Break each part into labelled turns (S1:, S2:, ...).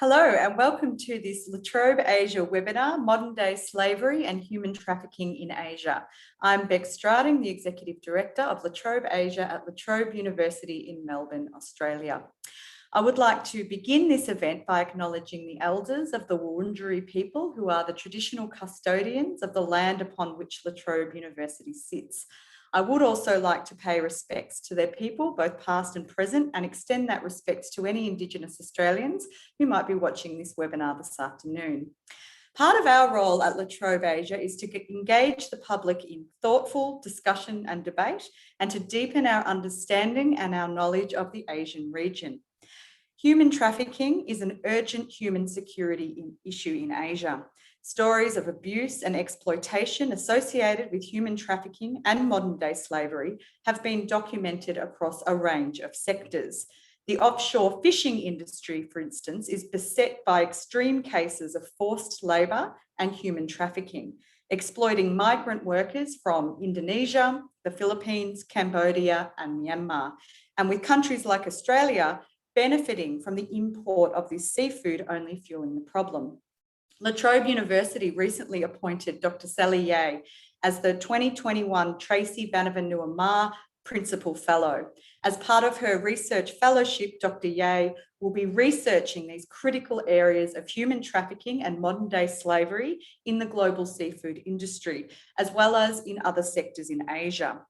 S1: Hello and welcome to this La Trobe Asia webinar, Modern Day Slavery and Human Trafficking in Asia. I'm Beck Strading, the Executive Director of La Trobe Asia at La Trobe University in Melbourne, Australia. I would like to begin this event by acknowledging the elders of the Wurundjeri people who are the traditional custodians of the land upon which La Trobe University sits. I would also like to pay respects to their people, both past and present, and extend that respect to any Indigenous Australians who might be watching this webinar this afternoon. Part of our role at La Trobe Asia is to engage the public in thoughtful discussion and debate, and to deepen our understanding and our knowledge of the Asian region. Human trafficking is an urgent human security issue in Asia. Stories of abuse and exploitation associated with human trafficking and modern-day slavery have been documented across a range of sectors. The offshore fishing industry, for instance, is beset by extreme cases of forced labour and human trafficking, exploiting migrant workers from Indonesia, the Philippines, Cambodia and Myanmar, and with countries like Australia benefiting from the import of this seafood only fueling the problem. La Trobe University recently appointed Dr. Sally Yeh as the 2021 Tracy Bannervan Principal Fellow. As part of her research fellowship, Dr. Yeh will be researching these critical areas of human trafficking and modern-day slavery in the global seafood industry, as well as in other sectors in Asia.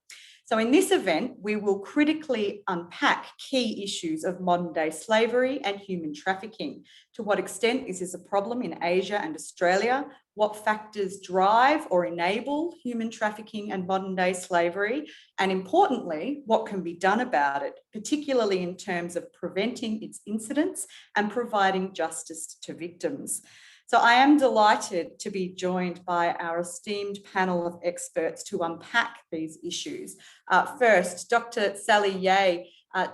S1: So in this event, we will critically unpack key issues of modern-day slavery and human trafficking. To what extent this is a problem in Asia and Australia, what factors drive or enable human trafficking and modern-day slavery, and importantly, what can be done about it, particularly in terms of preventing its incidents and providing justice to victims. So I am delighted to be joined by our esteemed panel of experts to unpack these issues. First, Dr. Sally Yeh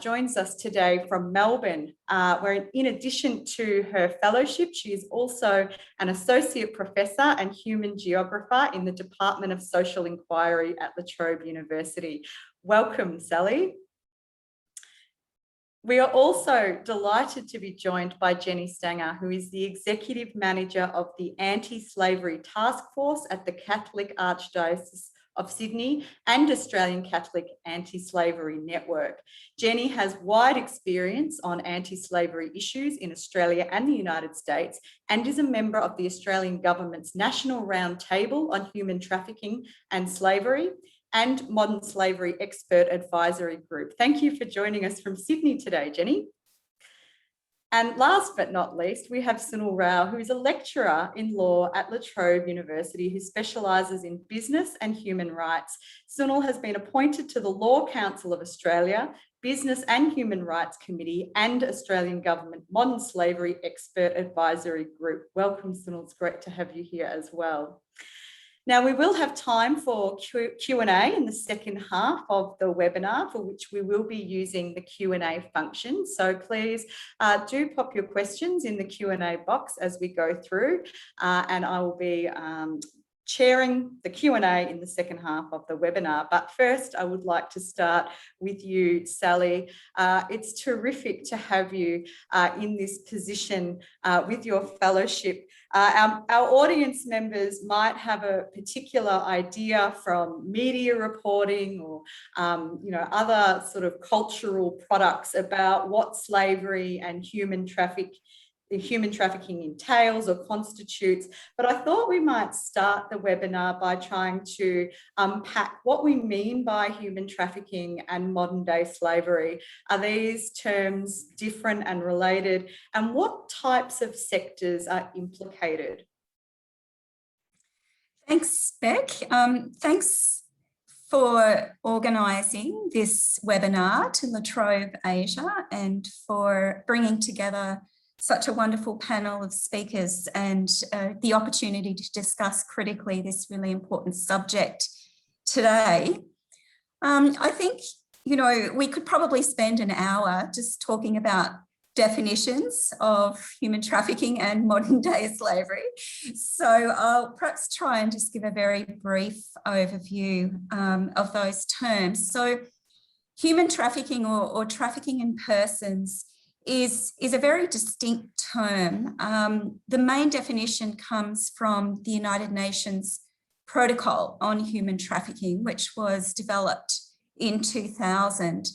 S1: joins us today from Melbourne, where in addition to her fellowship, she is also an associate professor and human geographer in the Department of Social Inquiry at La Trobe University. Welcome, Sally. We are also delighted to be joined by Jenny Stanger, who is the Executive Manager of the Anti-Slavery Task Force at the Catholic Archdiocese of Sydney and Australian Catholic Anti-Slavery Network. Jenny has wide experience on anti-slavery issues in Australia and the United States and is a member of the Australian Government's National Roundtable on Human Trafficking and Slavery and Modern Slavery Expert Advisory Group. Thank you for joining us from Sydney today, Jenny. And last but not least, we have Sunil Rao, who is a lecturer in law at La Trobe University, who specialises in business and human rights. Sunil has been appointed to the Law Council of Australia, Business and Human Rights Committee and Australian Government Modern Slavery Expert Advisory Group. Welcome, Sunil. It's great to have you here as well. Now, we will have time for Q&A in the second half of the webinar, for which we will be using the Q&A function. So please do pop your questions in the Q&A box as we go through, and I will be chairing the Q&A in the second half of the webinar. But first, I would like to start with you, Sally. It's terrific to have you in this position with your fellowship. Our audience members might have a particular idea from media reporting or other sort of cultural products about what slavery and human trafficking entails or constitutes, but I thought we might start the webinar by trying to unpack what we mean by human trafficking and modern day slavery. Are these terms different and related, and what types of sectors are implicated?
S2: Thanks, Beck. Thanks for organising this webinar to La Trobe Asia and for bringing together such a wonderful panel of speakers and the opportunity to discuss critically this really important subject today. I think, we could probably spend an hour just talking about definitions of human trafficking and modern day slavery. So I'll perhaps try and just give a very brief overview of those terms. So human trafficking or trafficking in persons is a very distinct term. The main definition comes from the United Nations Protocol on Human Trafficking, which was developed in 2000.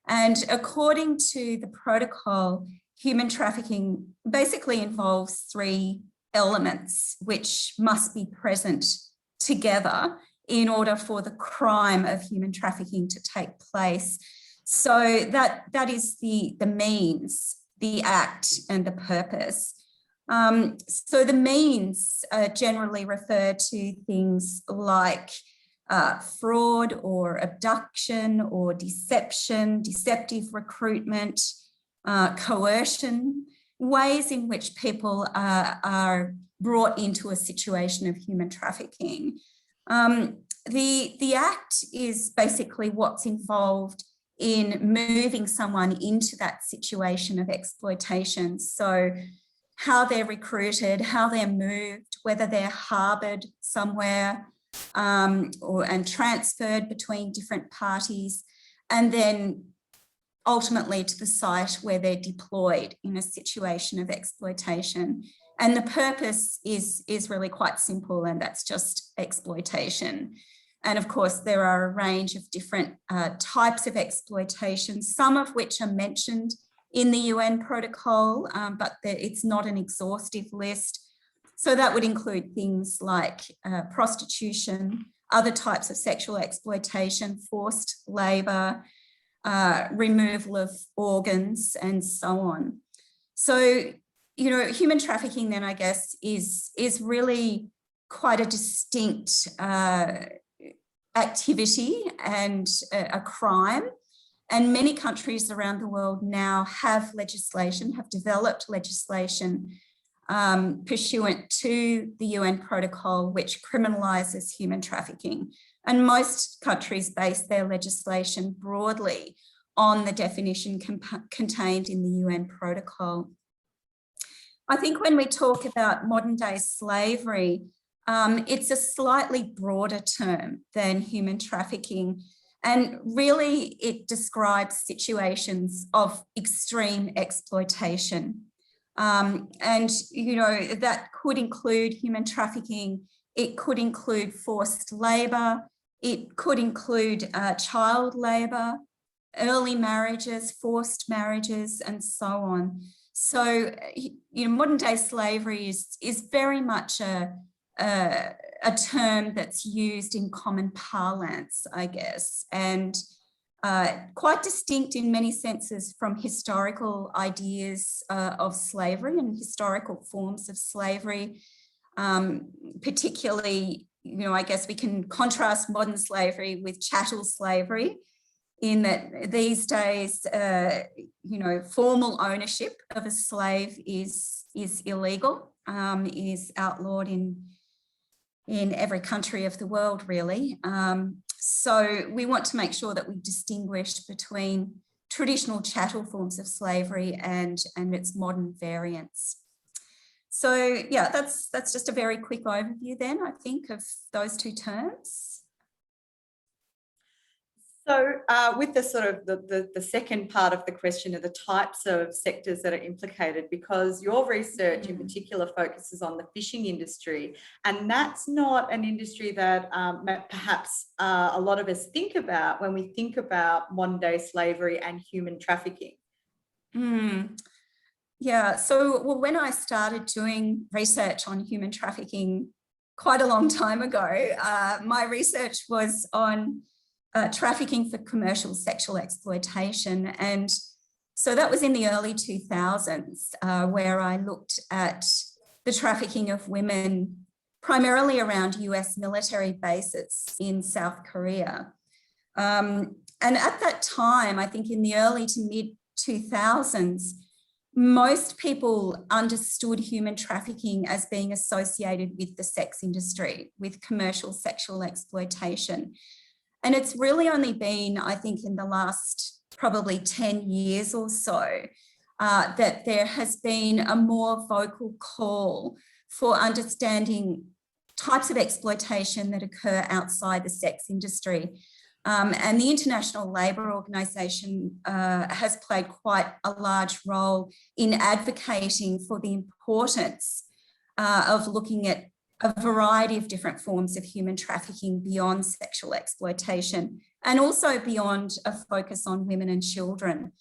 S2: And according to the protocol, human trafficking basically involves three elements which must be present together in order for the crime of human trafficking to take place. So that is the means, the act, and the purpose. So the means generally refer to things like fraud or abduction or deception, deceptive recruitment, coercion, ways in which people are brought into a situation of human trafficking. The act is basically what's involved in moving someone into that situation of exploitation. So how they're recruited, how they're moved, whether they're harboured somewhere and transferred between different parties, and then ultimately to the site where they're deployed in a situation of exploitation. And the purpose is really quite simple, and that's just exploitation. And of course, there are a range of different types of exploitation, some of which are mentioned in the UN protocol, but it's not an exhaustive list. So that would include things like prostitution, other types of sexual exploitation, forced labour, removal of organs, and so on. So, you know, human trafficking then, I guess, is really quite a distinct activity and a crime. And many countries around the world now have legislation, have developed legislation pursuant to the UN protocol, which criminalises human trafficking. And most countries base their legislation broadly on the definition contained in the UN protocol. I think when we talk about modern day slavery, it's a slightly broader term than human trafficking. And really it describes situations of extreme exploitation. And, you know, that could include human trafficking. It could include forced labour. It could include child labour, early marriages, forced marriages, and so on. So, you know, modern day slavery is very much a term that's used in common parlance, I guess, and quite distinct in many senses from historical ideas of slavery and historical forms of slavery, particularly, you know, I guess we can contrast modern slavery with chattel slavery in that these days, you know, formal ownership of a slave is illegal, is outlawed in every country of the world, really. So we want to make sure that we distinguish between traditional chattel forms of slavery and its modern variants. So yeah, that's just a very quick overview then, I think, of those two terms.
S1: So with the sort of the second part of the question of the types of sectors that are implicated, because your research in particular focuses on the fishing industry, and that's not an industry that perhaps a lot of us think about when we think about modern day slavery and human trafficking.
S2: Yeah, so well, when I started doing research on human trafficking quite a long time ago, my research was on trafficking for commercial sexual exploitation. And so that was in the early 2000s, where I looked at the trafficking of women primarily around US military bases in South Korea. And at that time, I think in the early to mid 2000s, most people understood human trafficking as being associated with the sex industry, with commercial sexual exploitation. And it's really only been, I think, in the last probably 10 years or so, that there has been a more vocal call for understanding types of exploitation that occur outside the sex industry. And the International Labour Organization has played quite a large role in advocating for the importance of looking at a variety of different forms of human trafficking beyond sexual exploitation, and also beyond a focus on women and children.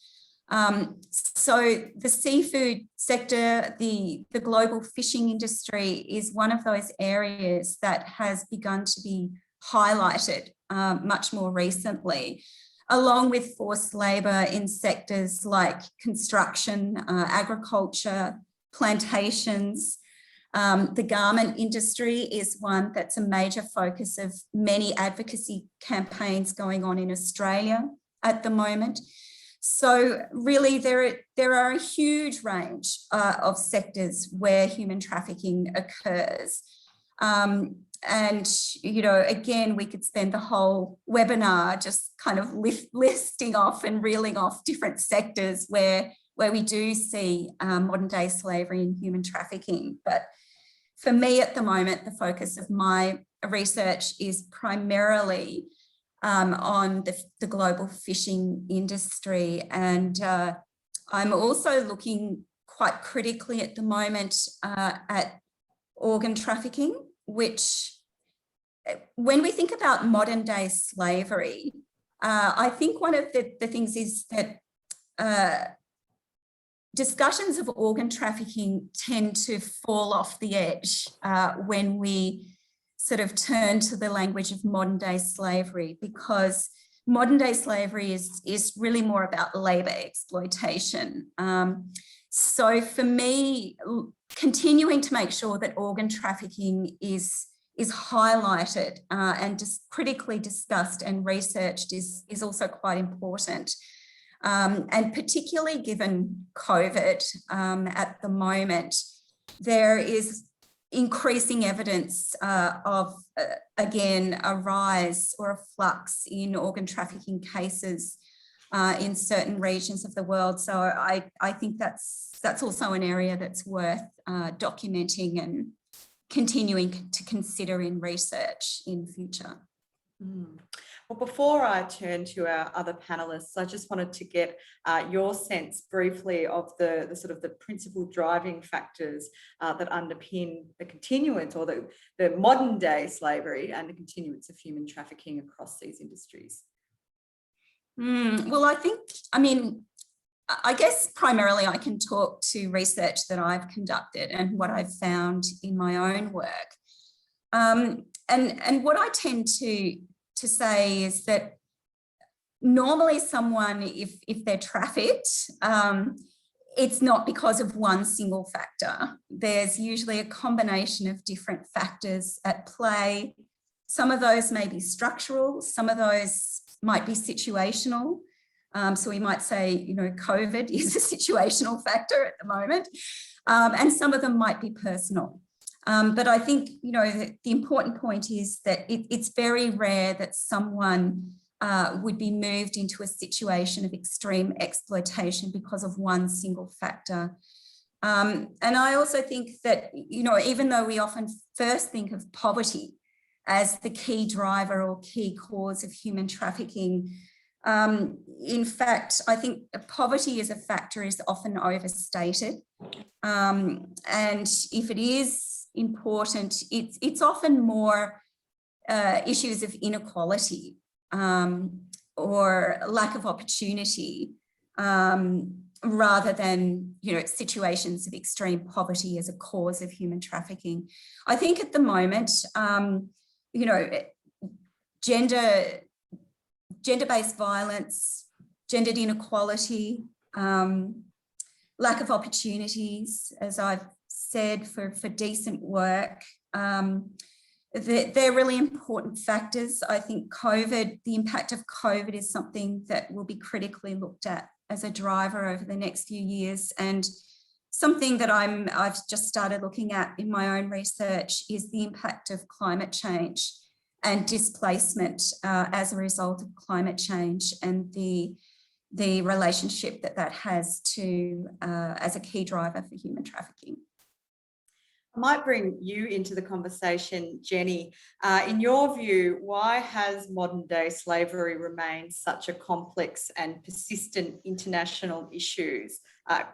S2: So the seafood sector, the global fishing industry is one of those areas that has begun to be highlighted much more recently, along with forced labour in sectors like construction, agriculture, plantations. The garment industry is one that's a major focus of many advocacy campaigns going on in Australia at the moment. So really there are a huge range of sectors where human trafficking occurs. And, you know, again, we could spend the whole webinar just kind of listing off and reeling off different sectors where we do see modern day slavery and human trafficking. But for me at the moment, the focus of my research is primarily on the global fishing industry. And I'm also looking quite critically at the moment at organ trafficking, which when we think about modern day slavery, I think one of the things is that discussions of organ trafficking tend to fall off the edge when we sort of turn to the language of modern day slavery, because modern day slavery is really more about labour exploitation. So for me, continuing to make sure that organ trafficking is highlighted and just critically discussed and researched is also quite important. And particularly given COVID at the moment, there is increasing evidence of, again, a rise or a flux in organ trafficking cases in certain regions of the world. So I think that's also an area that's worth documenting and continuing to consider in research in future.
S1: Well, before I turn to our other panelists, I just wanted to get your sense briefly of the sort of the principal driving factors that underpin the continuance or the modern day slavery and the continuance of human trafficking across these industries.
S2: Well, I guess primarily I can talk to research that I've conducted and what I've found in my own work. And what I tend to say is that normally someone, if they're trafficked, it's not because of one single factor. There's usually a combination of different factors at play. Some of those may be structural, some of those might be situational. So we might say, you know, COVID is a situational factor at the moment, and some of them might be personal. But I think, you know, the important point is that it's very rare that someone would be moved into a situation of extreme exploitation because of one single factor. And I also think that, you know, even though we often first think of poverty as the key driver or key cause of human trafficking, in fact, I think poverty as a factor is often overstated. And if it is important, it's often more issues of inequality or lack of opportunity rather than, you know, situations of extreme poverty as a cause of human trafficking. I think at the moment, you know, gender-based violence, gendered inequality, lack of opportunities, as I've said, for decent work, they're really important factors. I think the impact of COVID is something that will be critically looked at as a driver over the next few years, and something that I've just started looking at in my own research is the impact of climate change and displacement as a result of climate change, and the relationship that has to as a key driver for human trafficking.
S1: I might bring you into the conversation, Jenny. In your view, why has modern day slavery remained such a complex and persistent international issue?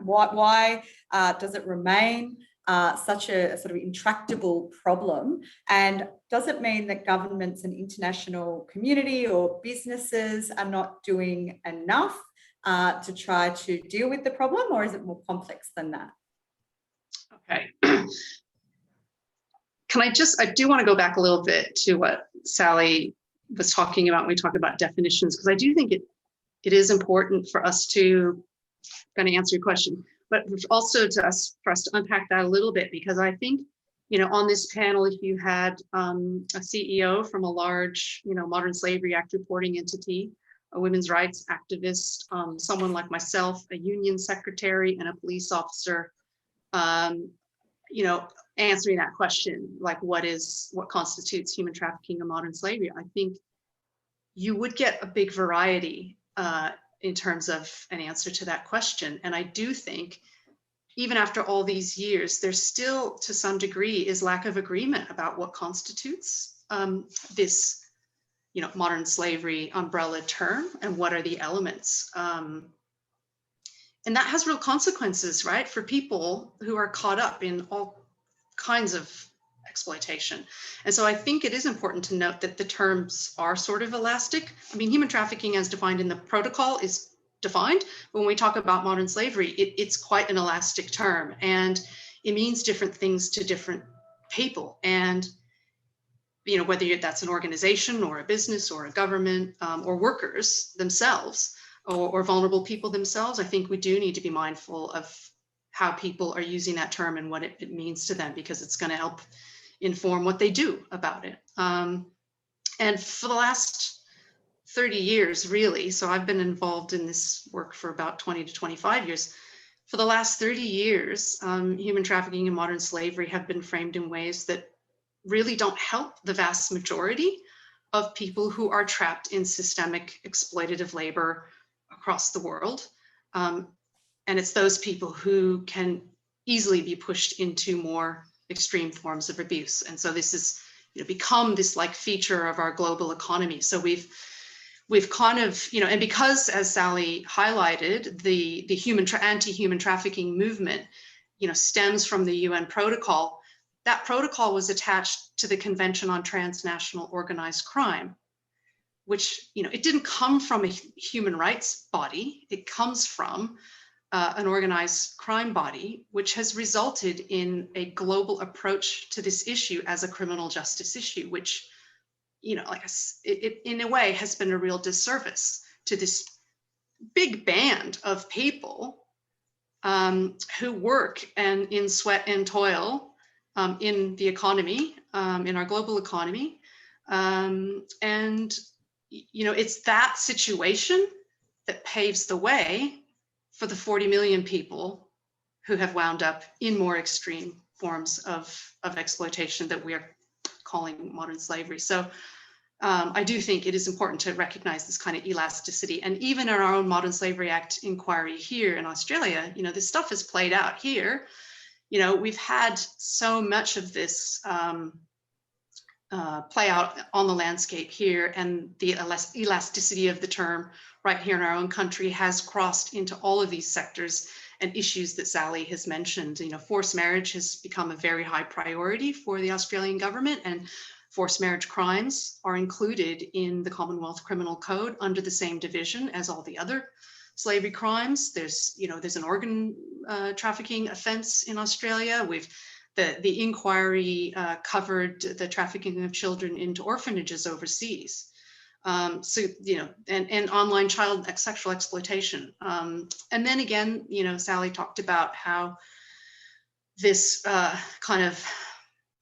S1: Why does it remain such a sort of intractable problem? And does it mean that governments and international community or businesses are not doing enough to try to deal with the problem, or is it more complex than that?
S3: Okay. I do want to go back a little bit to what Sally was talking about when we talk about definitions, because I do think it is important for us to kind of answer your question, but also for us to unpack that a little bit, because I think, on this panel, if you had a CEO from a large, modern slavery act reporting entity, a women's rights activist, someone like myself, a union secretary, and a police officer, answering that question, like what constitutes human trafficking and modern slavery, I think you would get a big variety in terms of an answer to that question. And I do think even after all these years, there still to some degree is lack of agreement about what constitutes this, modern slavery umbrella term, and what are the elements. And that has real consequences, right, for people who are caught up in all kinds of exploitation. And so I think it is important to note that the terms are sort of elastic. I mean, human trafficking as defined in the protocol is defined, but when we talk about modern slavery, it's quite an elastic term, and it means different things to different people. And, whether that's an organization or a business or a government or workers themselves or vulnerable people themselves, I think we do need to be mindful of how people are using that term and what it means to them, because it's going to help inform what they do about it. And for the last 30 years, really, so I've been involved in this work for about 20 to 25 years. For the last 30 years, human trafficking and modern slavery have been framed in ways that really don't help the vast majority of people who are trapped in systemic exploitative labor across the world. And it's those people who can easily be pushed into more extreme forms of abuse. And so this has become this like feature of our global economy. So we've kind of, and because, as Sally highlighted, the anti-human trafficking movement, stems from the UN protocol. That protocol was attached to the Convention on Transnational Organized Crime, which, it didn't come from a human rights body. It comes from an organized crime body, which has resulted in a global approach to this issue as a criminal justice issue, which, it in a way has been a real disservice to this big band of people who work and in sweat and toil in the economy, in our global economy. And, it's that situation that paves the way for the 40 million people who have wound up in more extreme forms of exploitation that we are calling modern slavery. So I do think it is important to recognize this kind of elasticity. And even in our own Modern Slavery Act inquiry here in Australia, this stuff is played out here. We've had so much of this play out on the landscape here, and the elasticity of the term right here in our own country has crossed into all of these sectors and issues that Sally has mentioned. Forced marriage has become a very high priority for the Australian government, and forced marriage crimes are included in the Commonwealth Criminal Code under the same division as all the other slavery crimes. There's an organ trafficking offense in Australia. The inquiry covered the trafficking of children into orphanages overseas. And online child sexual exploitation. And then again, Sally talked about how this kind of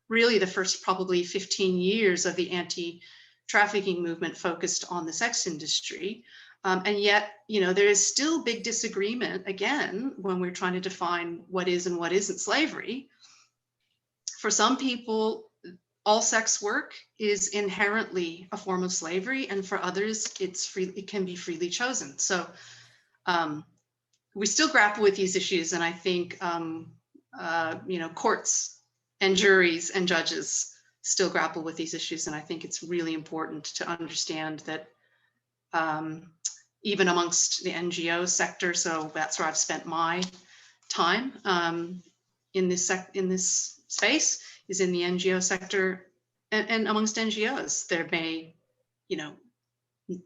S3: really the first probably 15 years of the anti-trafficking movement focused on the sex industry. And yet, there is still big disagreement, again, when we're trying to define what is and what isn't slavery. For some people, all sex work is inherently a form of slavery, and for others, it can be freely chosen. So we still grapple with these issues, and I think courts and juries and judges still grapple with these issues. And I think it's really important to understand that even amongst the NGO sector, so that's where I've spent my time in this space, is in the NGO sector, and amongst NGOs, there may,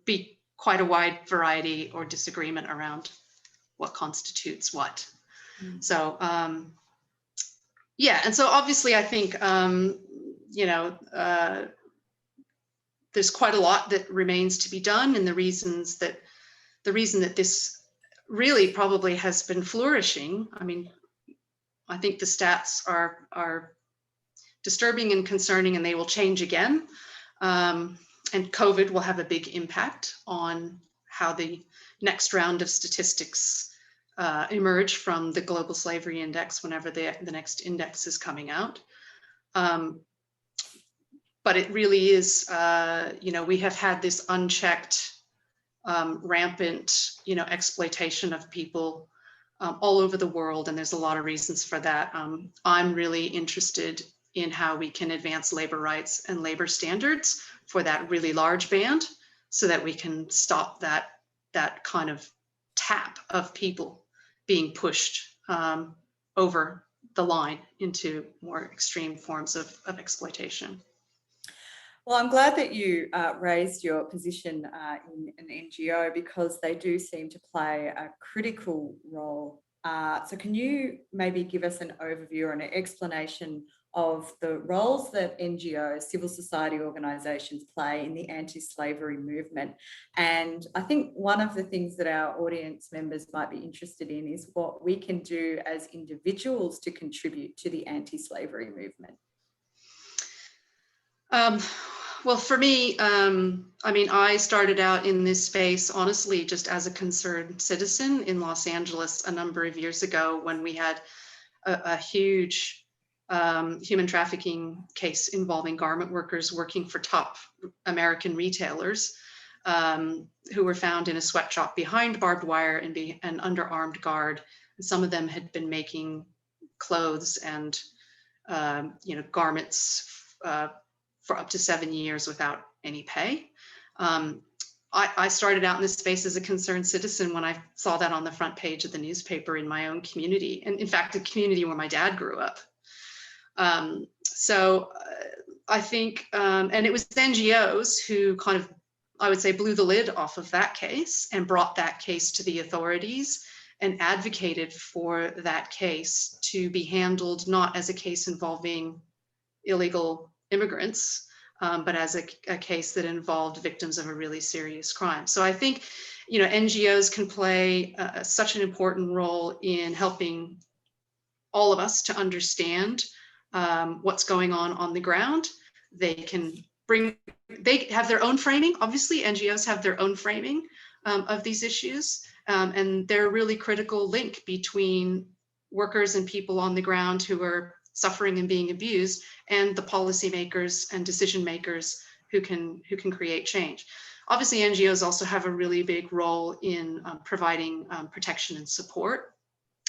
S3: be quite a wide variety or disagreement around what constitutes what. So yeah, and so obviously I think there's quite a lot that remains to be done, and the reason that this really probably has been flourishing. I mean, I think the stats are disturbing and concerning, and they will change again. And COVID will have a big impact on how the next round of statistics emerge from the Global Slavery Index, whenever the next index is coming out. But it really is, we have had this unchecked, rampant, exploitation of people all over the world, and there's a lot of reasons for that. I'm really interested in how we can advance labor rights and labor standards for that really large band, so that we can stop that kind of tap of people being pushed over the line into more extreme forms of exploitation.
S1: Well, I'm glad that you raised your position in an NGO, because they do seem to play a critical role. So can you maybe give us an overview or an explanation of the roles that NGOs, civil society organisations, play in the anti-slavery movement? And I think one of the things that our audience members might be interested in is what we can do as individuals to contribute to the anti-slavery movement.
S3: Well, for me, I mean, I started out in this space, honestly, just as a concerned citizen in Los Angeles a number of years ago, when we had a huge human trafficking case involving garment workers working for top American retailers who were found in a sweatshop behind barbed wire and under armed guard. And some of them had been making clothes and garments for up to 7 years without any pay. I started out in this space as a concerned citizen when I saw that on the front page of the newspaper in my own community, and in fact, the community where my dad grew up. So I think, and it was NGOs who kind of, I would say, blew the lid off of that case and brought that case to the authorities and advocated for that case to be handled not as a case involving illegal immigrants, but as a case that involved victims of a really serious crime. So I think, NGOs can play such an important role in helping all of us to understand what's going on the ground. They have their own framing. Obviously, NGOs have their own framing of these issues, and they're a really critical link between workers and people on the ground who are suffering and being abused, and the policymakers and decision makers who can create change. Obviously, NGOs also have a really big role in providing protection and support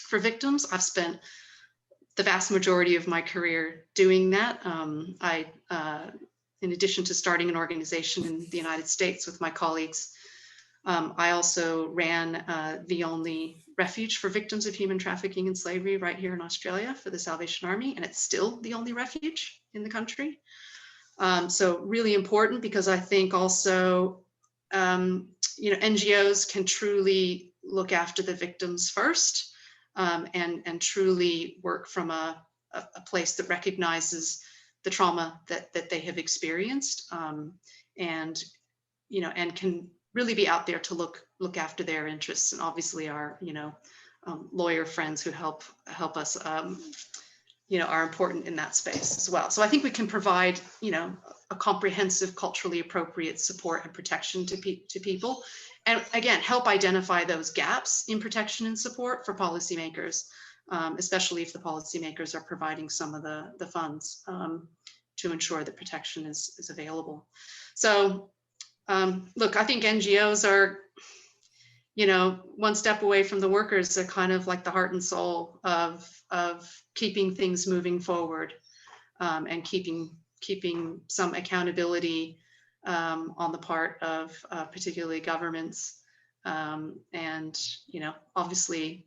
S3: for victims. I've spent the vast majority of my career doing that. In addition to starting an organization in the United States with my colleagues, I also ran the only refuge for victims of human trafficking and slavery right here in Australia for the Salvation Army, and it's still the only refuge in the country. So really important, because I think also, NGOs can truly look after the victims first, and truly work from a place that recognizes the trauma that they have experienced, and can really be out there to look after their interests. And obviously our lawyer friends who help us are important in that space as well. So I think we can provide a comprehensive, culturally appropriate support and protection to people, and again help identify those gaps in protection and support for policymakers, especially if the policymakers are providing some of the funds to ensure that protection is available. So look, I think NGOs are, one step away from the workers. They're kind of like the heart and soul of keeping things moving forward. and keeping some accountability on the part of particularly governments. And, obviously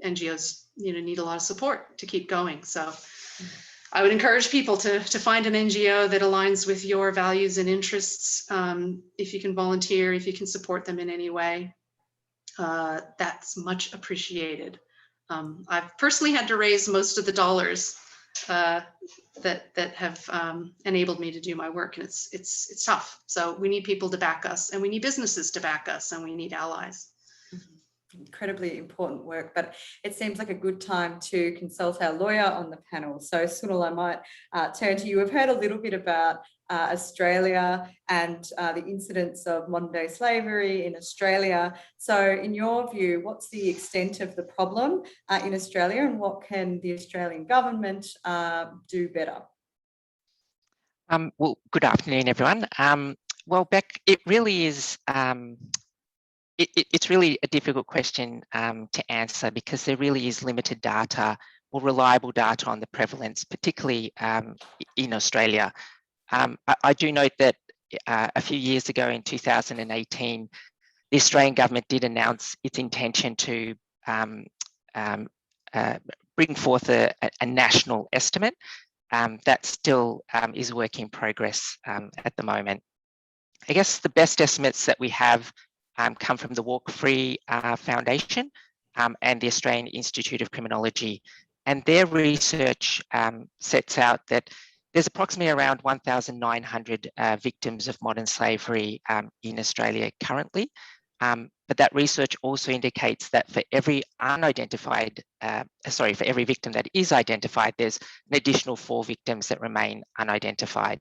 S3: NGOs, need a lot of support to keep going. So I would encourage people to find an NGO that aligns with your values and interests. If you can volunteer, if you can support them in any way, that's much appreciated. I've personally had to raise most of the dollars that have enabled me to do my work, and it's tough. So we need people to back us, and we need businesses to back us, and we need allies.
S1: Incredibly important work, but it seems like a good time to consult our lawyer on the panel. So Sunil, I might turn to you. We've heard a little bit about Australia and the incidence of modern day slavery in Australia. So in your view, what's the extent of the problem in Australia, and what can the Australian government do better?
S4: Well, good afternoon, everyone. Well, Beck, it really is it's really a difficult question to answer, because there really is limited data or reliable data on the prevalence, particularly in Australia. I do note that a few years ago in 2018, the Australian government did announce its intention to bring forth a national estimate. That still is a work in progress at the moment. I guess the best estimates that we have come from the Walk Free Foundation and the Australian Institute of Criminology. And their research sets out that there's approximately around 1,900 victims of modern slavery in Australia currently. But that research also indicates that for every for every victim that is identified, there's an additional 4 victims that remain unidentified.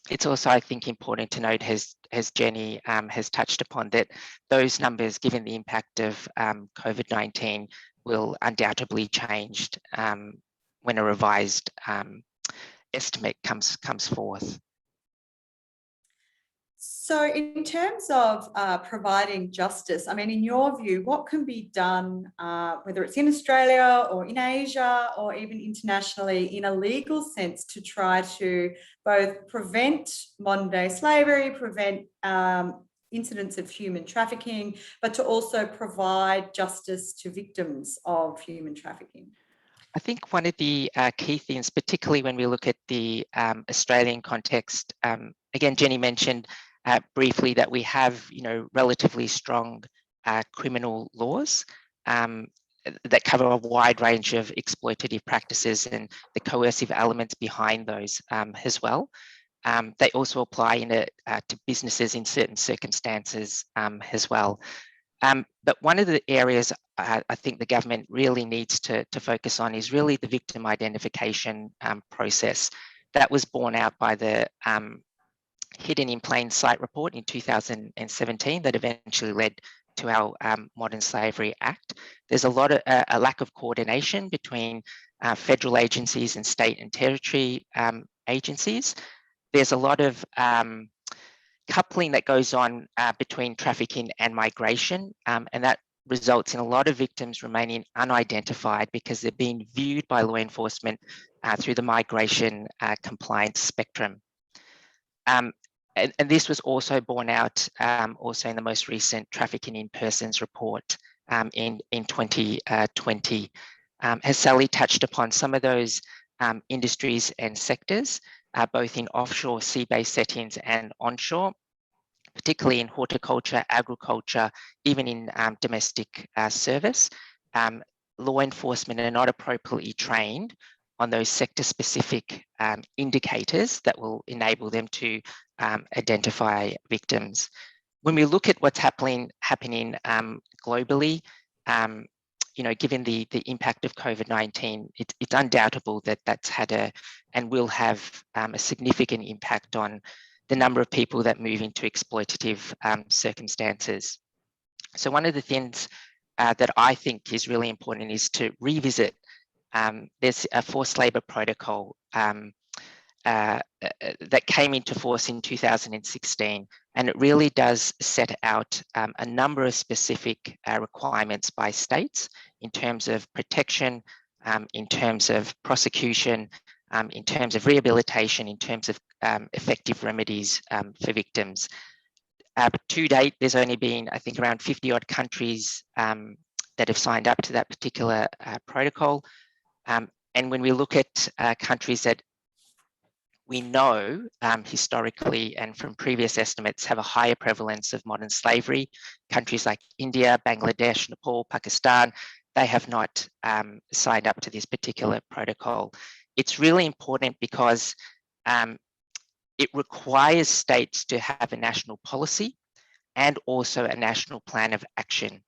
S4: It's also, I think, important to note, as Jenny has touched upon, that those numbers, given the impact of COVID-19, will undoubtedly change when a revised estimate comes forth.
S1: So in terms of providing justice, I mean, in your view, what can be done, whether it's in Australia or in Asia or even internationally, in a legal sense, to try to both prevent modern day slavery, prevent incidents of human trafficking, but to also provide justice to victims of human trafficking?
S4: I think one of the key things, particularly when we look at the Australian context, again, Jenny mentioned briefly that we have, relatively strong criminal laws that cover a wide range of exploitative practices and the coercive elements behind those as well. They also apply to businesses in certain circumstances as well. But one of the areas I think the government really needs to focus on is really the victim identification process. That was borne out by the Hidden in Plain Sight report in 2017 that eventually led to our Modern Slavery Act. There's a lack of coordination between federal agencies and state and territory agencies. There's a lot of coupling that goes on between trafficking and migration, and that results in a lot of victims remaining unidentified because they're being viewed by law enforcement through the migration compliance spectrum. And this was also borne out also in the most recent Trafficking in Persons report in 2020. Has Sally touched upon some of those industries and sectors, both in offshore sea-based settings and onshore, particularly in horticulture, agriculture, even in domestic service. Law enforcement are not appropriately trained on those sector-specific indicators that will enable them to identify victims. When we look at what's happening globally, given the impact of COVID-19, it's undoubtable that that's had and will have a significant impact on the number of people that move into exploitative circumstances. So one of the things that I think is really important is to revisit. There's a forced labour protocol that came into force in 2016, and it really does set out a number of specific requirements by states in terms of protection, in terms of prosecution, in terms of rehabilitation, in terms of effective remedies for victims. To date, there's only been, I think, around 50 odd countries that have signed up to that particular protocol. And when we look at countries that we know historically and from previous estimates have a higher prevalence of modern slavery, countries like India, Bangladesh, Nepal, Pakistan, they have not signed up to this particular protocol. It's really important because it requires states to have a national policy and also a national plan of action.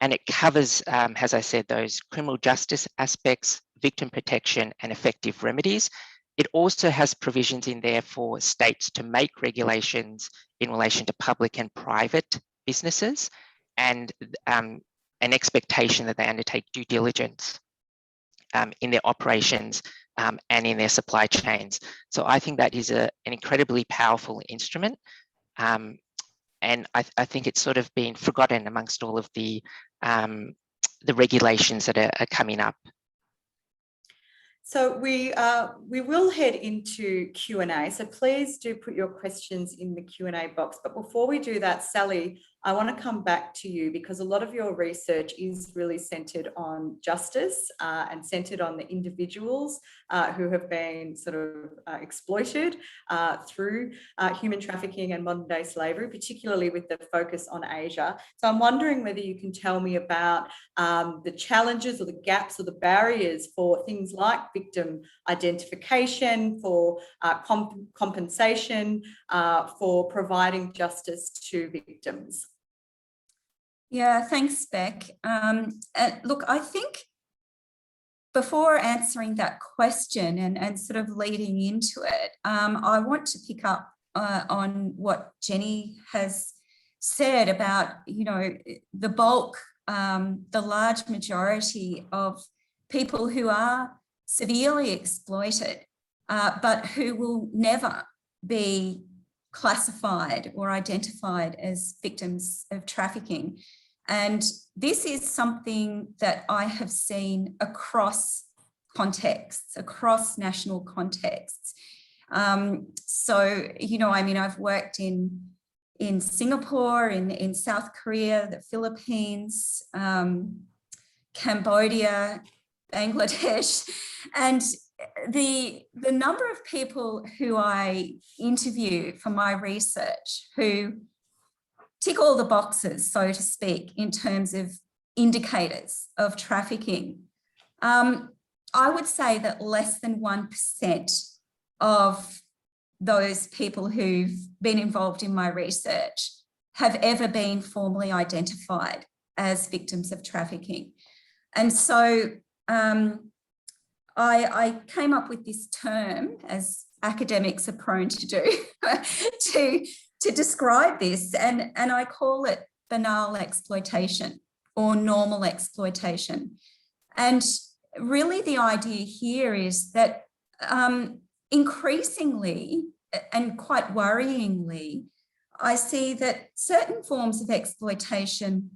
S4: And it covers, as I said, those criminal justice aspects, victim protection and effective remedies. It also has provisions in there for states to make regulations in relation to public and private businesses and an expectation that they undertake due diligence in their operations and in their supply chains. So I think that is an incredibly powerful instrument. And I think it's sort of been forgotten amongst all of the regulations that are coming up.
S1: So we will head into Q&A. So please do put your questions in the Q&A box. But before we do that, Sally, I want to come back to you because a lot of your research is really centred on justice and centred on the individuals who have been sort of exploited through human trafficking and modern day slavery, particularly with the focus on Asia. So I'm wondering whether you can tell me about the challenges or the gaps or the barriers for things like victim identification, for compensation, for providing justice to victims.
S2: Yeah, thanks, Beck. Look, I think before answering that question and sort of leading into it, I want to pick up on what Jenny has said about, you know, the bulk, the large majority of people who are severely exploited, but who will never be classified or identified as victims of trafficking. And this is something that I have seen across contexts, across national contexts. So, you know, I mean, I've worked in Singapore, in South Korea, the Philippines, Cambodia, Bangladesh, and the number of people who I interview for my research who tick all the boxes, so to speak, in terms of indicators of trafficking, I would say that less than 1% of those people who've been involved in my research have ever been formally identified as victims of trafficking. And so I came up with this term, as academics are prone to do, to describe this, and I call it banal exploitation or normal exploitation. And really the idea here is that increasingly and quite worryingly, I see that certain forms of exploitation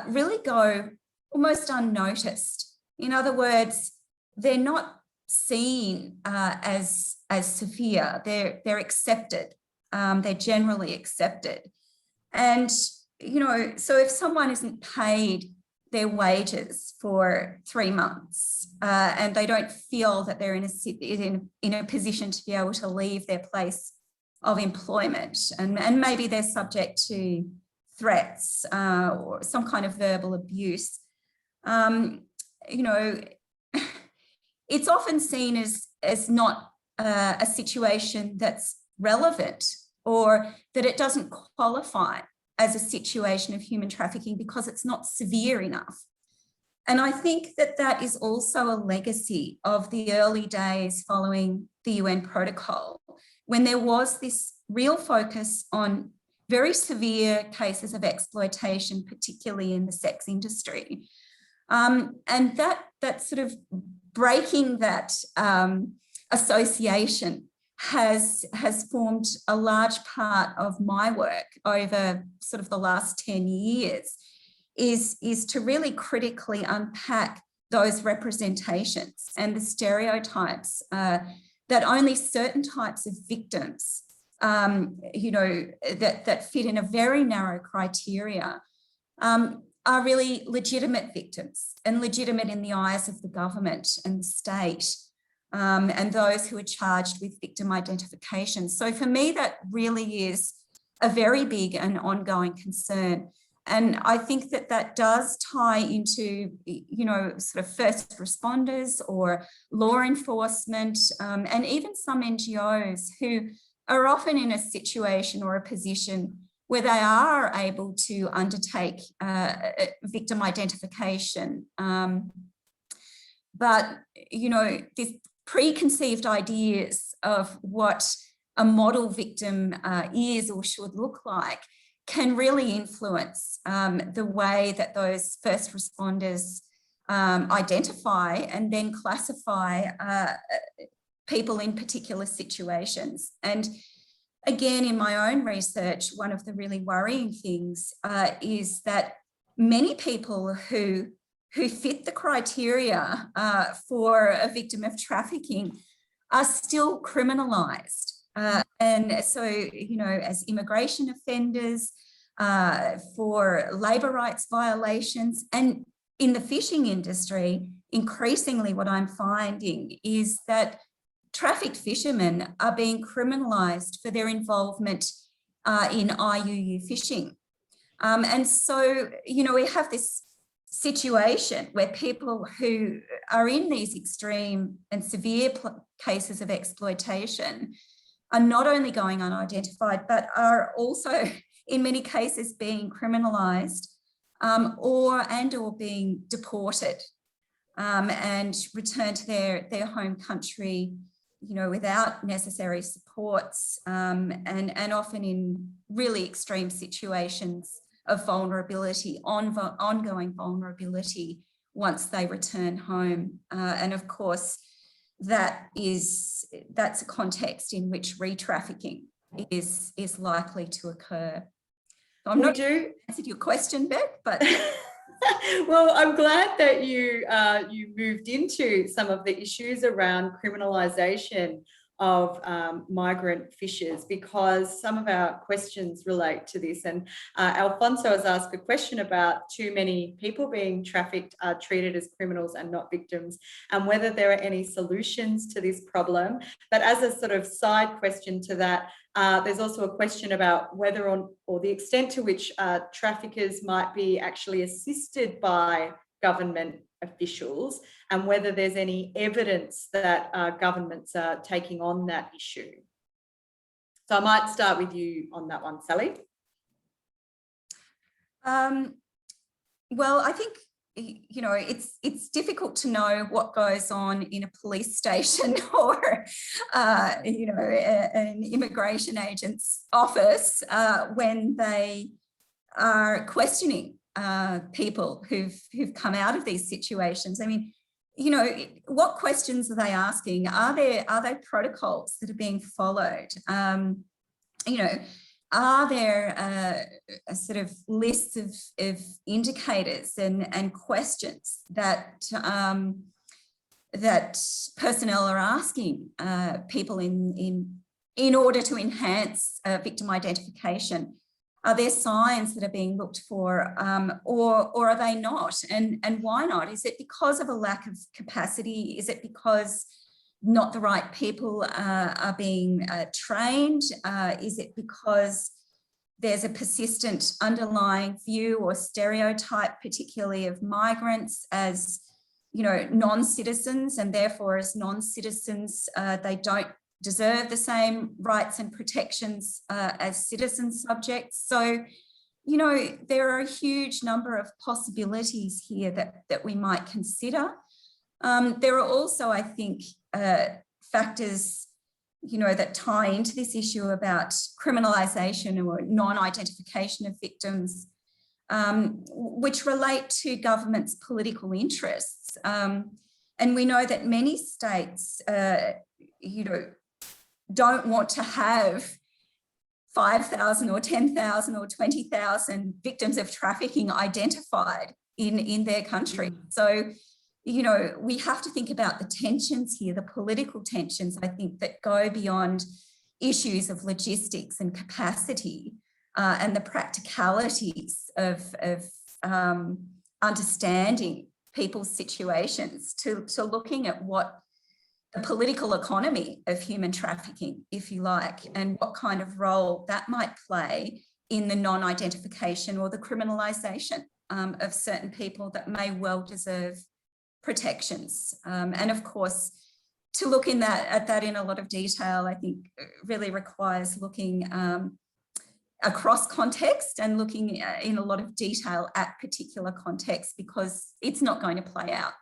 S2: really go almost unnoticed. In other words, they're not seen as severe. They're accepted. They're generally accepted. And, you know, so if someone isn't paid their wages for 3 months and they don't feel that they're in a position to be able to leave their place of employment, and maybe they're subject to threats or some kind of verbal abuse, you know, it's often seen as not a situation that's relevant, or that it doesn't qualify as a situation of human trafficking because it's not severe enough. And I think that that is also a legacy of the early days following the UN protocol, when there was this real focus on very severe cases of exploitation, particularly in the sex industry. And that sort of breaking that association has formed a large part of my work over sort of the last 10 years, is to really critically unpack those representations and the stereotypes that only certain types of victims, you know, that fit in a very narrow criteria, are really legitimate victims and legitimate in the eyes of the government and the state, and those who are charged with victim identification. So for me, that really is a very big and ongoing concern. And I think that that does tie into, you know, sort of first responders or law enforcement, and even some NGOs who are often in a situation or a position where they are able to undertake victim identification. But, you know, this preconceived ideas of what a model victim is or should look like can really influence the way that those first responders identify and then classify people in particular situations. And again, in my own research, one of the really worrying things is that many people who fit the criteria for a victim of trafficking are still criminalised. And so, you know, as immigration offenders, for labour rights violations, and in the fishing industry, increasingly what I'm finding is that trafficked fishermen are being criminalised for their involvement in IUU fishing. And so, you know, we have this situation where people who are in these extreme and severe cases of exploitation are not only going unidentified, but are also in many cases being criminalised or being deported and returned to their home country, you know, without necessary supports and often in really extreme situations of vulnerability, ongoing vulnerability once they return home. And of course, that's a context in which re-trafficking is likely to occur. So I'm not sure I answered your question, Beck, but
S1: well, I'm glad that you moved into some of the issues around criminalisation of migrant fishers, because some of our questions relate to this. And Alfonso has asked a question about too many people being trafficked are treated as criminals and not victims, and whether there are any solutions to this problem. But as a sort of side question to that, there's also a question about whether or the extent to which traffickers might be actually assisted by government officials, and whether there's any evidence that governments are taking on that issue. So I might start with you on that one, Sally.
S2: Well, I think, you know, it's difficult to know what goes on in a police station or, you know, an immigration agent's office when they are questioning people who've come out of these situations. I mean, you know, what questions are they asking? Are there protocols that are being followed? You know, are there a sort of lists of indicators and questions that that personnel are asking people in order to enhance victim identification? Are there signs that are being looked for, or are they not? And why not? Is it because of a lack of capacity? Is it because not the right people are being trained? Is it because there's a persistent underlying view or stereotype, particularly of migrants as, you know, non-citizens, and therefore as non-citizens they don't deserve the same rights and protections as citizen subjects? So, you know, there are a huge number of possibilities here that we might consider. There are also, I think, factors, you know, that tie into this issue about criminalisation or non-identification of victims, which relate to government's political interests. And we know that many states, you know, don't want to have 5,000 or 10,000 or 20,000 victims of trafficking identified in their country. So, you know, we have to think about the tensions here, the political tensions, I think, that go beyond issues of logistics and capacity and the practicalities of understanding people's situations to looking at what the political economy of human trafficking, if you like, and what kind of role that might play in the non-identification or the criminalisation of certain people that may well deserve protections. And of course, to look at that in a lot of detail, I think really requires looking across context and looking in a lot of detail at particular contexts, because it's not going to play out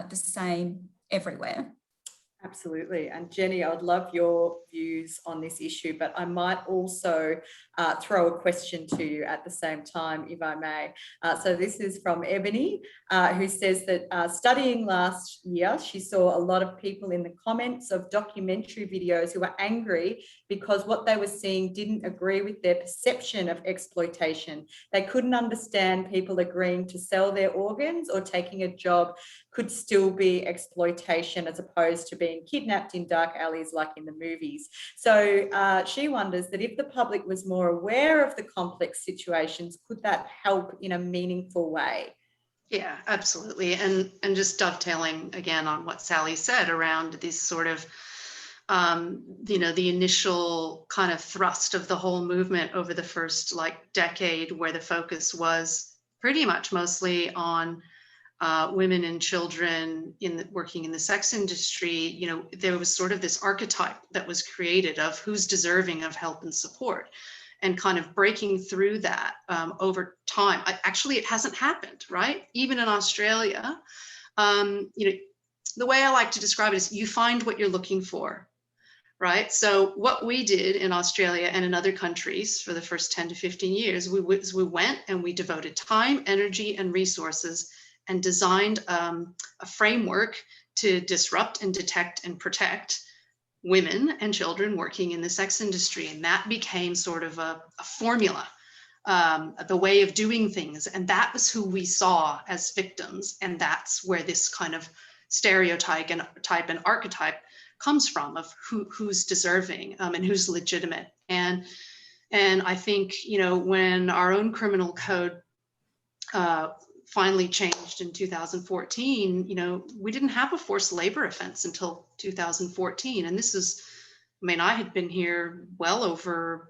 S2: the same everywhere.
S1: Absolutely. And Jenny, I'd love your views on this issue, but I might also throw a question to you at the same time, if I may. So this is from Ebony, who says that studying last year, she saw a lot of people in the comments of documentary videos who were angry because what they were seeing didn't agree with their perception of exploitation. They couldn't understand people agreeing to sell their organs or taking a job could still be exploitation as opposed to being kidnapped in dark alleys like in the movies. So she wonders that if the public was more aware of the complex situations, could that help in a meaningful way?
S3: Yeah, absolutely. And just dovetailing again on what Sally said around this sort of, you know, the initial kind of thrust of the whole movement over the first decade, where the focus was pretty much mostly on women and children working in the sex industry. You know, there was sort of this archetype that was created of who's deserving of help and support, and kind of breaking through that over time. Actually, it hasn't happened, right? Even in Australia, you know, the way I like to describe it is you find what you're looking for, right? So what we did in Australia and in other countries for the first 10 to 15 years, we went and we devoted time, energy, and resources and designed a framework to disrupt and detect and protect women and children working in the sex industry. And that became sort of a formula, the way of doing things. And that was who we saw as victims. And that's where this kind of stereotype and archetype comes from, of who's deserving and who's legitimate. And I think, you know, when our own criminal code finally changed in 2014, you know, we didn't have a forced labor offense until 2014. And this is, I mean, I had been here for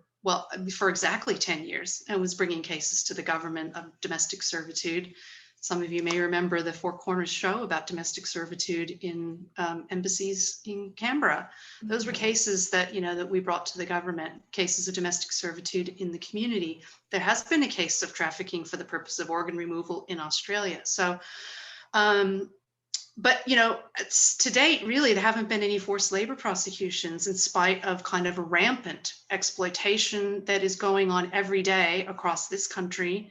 S3: exactly 10 years and was bringing cases to the government of domestic servitude. Some of you may remember the Four Corners show about domestic servitude in embassies in Canberra. Those were cases that, you know, that we brought to the government, cases of domestic servitude in the community. There has been a case of trafficking for the purpose of organ removal in Australia. So, but, you know, to date, really, there haven't been any forced labor prosecutions, in spite of kind of a rampant exploitation that is going on every day across this country.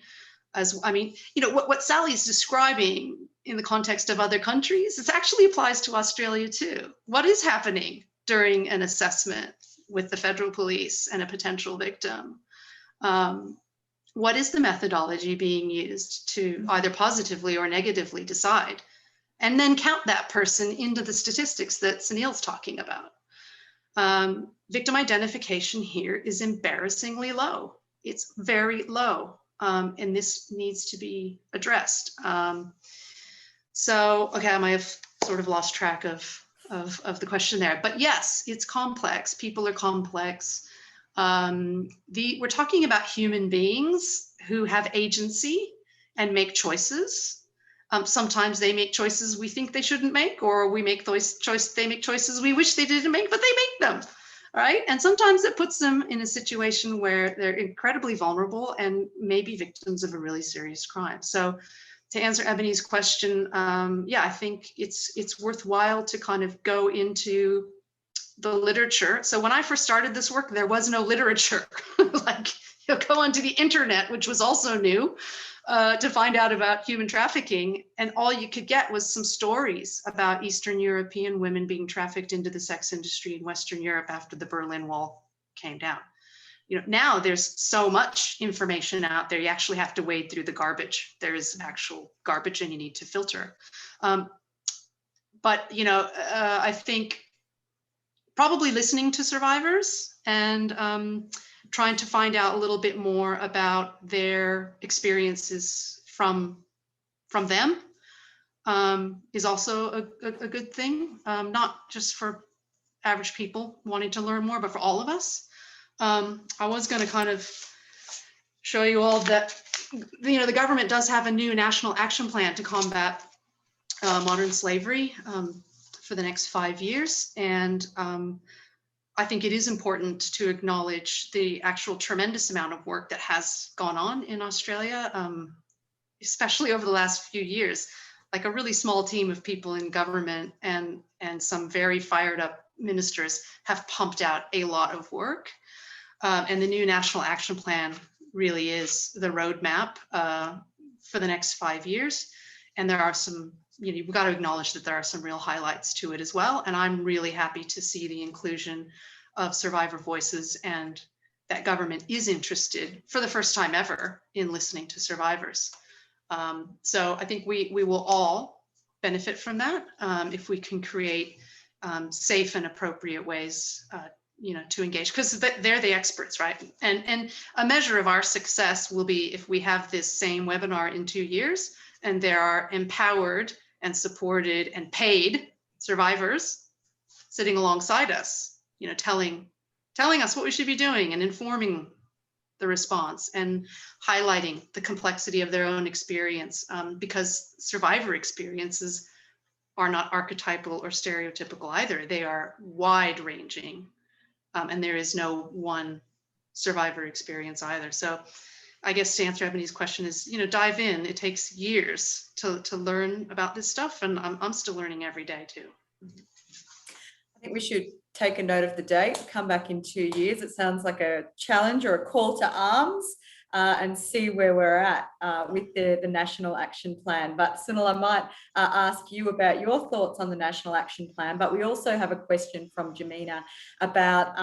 S3: I mean, you know, what Sally's describing in the context of other countries, it actually applies to Australia too. What is happening during an assessment with the federal police and a potential victim? What is the methodology being used to either positively or negatively decide? And then count that person into the statistics that Sunil's talking about. Victim identification here is embarrassingly low. It's very low. And this needs to be addressed. So, okay, I might have sort of lost track of the question there, but yes, it's complex. People are complex. We're talking about human beings who have agency and make choices. Sometimes they make choices we think they shouldn't make, or they make choices we wish they didn't make, but they make them. Right? And sometimes it puts them in a situation where they're incredibly vulnerable and maybe victims of a really serious crime. So to answer Ebony's question, yeah, I think it's worthwhile to kind of go into the literature. So when I first started this work, there was no literature. Like, you'll go onto the internet, which was also new, to find out about human trafficking, and all you could get was some stories about Eastern European women being trafficked into the sex industry in Western Europe after the Berlin Wall came down. You know, now there's so much information out there, you actually have to wade through the garbage. There is actual garbage and you need to filter. but you know, I think probably listening to survivors and trying to find out a little bit more about their experiences from them is also a good thing, not just for average people wanting to learn more, but for all of us. I was going to kind of show you all that, you know, the government does have a new national action plan to combat modern slavery for the next 5 years. And I think it is important to acknowledge the actual tremendous amount of work that has gone on in Australia, especially over the last few years. Like a really small team of people in government and some very fired up ministers have pumped out a lot of work. And the new National Action Plan really is the roadmap for the next 5 years. And there are some, you know, you've got to acknowledge that there are some real highlights to it as well. And I'm really happy to see the inclusion of survivor voices and that government is interested for the first time ever in listening to survivors. So I think we will all benefit from that if we can create safe and appropriate ways, you know, to engage, because they're the experts, right? And a measure of our success will be if we have this same webinar in 2 years and there are empowered and supported and paid survivors sitting alongside us, you know, telling us what we should be doing and informing the response and highlighting the complexity of their own experience, because survivor experiences are not archetypal or stereotypical either. They are wide ranging, and there is no one survivor experience either. So I guess to answer Ebony's question is, you know, dive in. It takes years to learn about this stuff, and I'm still learning every day too.
S1: I think we should take a note of the date, come back in 2 years. It sounds like a challenge or a call to arms, and see where we're at with the National Action Plan. But Sunil, I might ask you about your thoughts on the National Action Plan, but we also have a question from Jamina about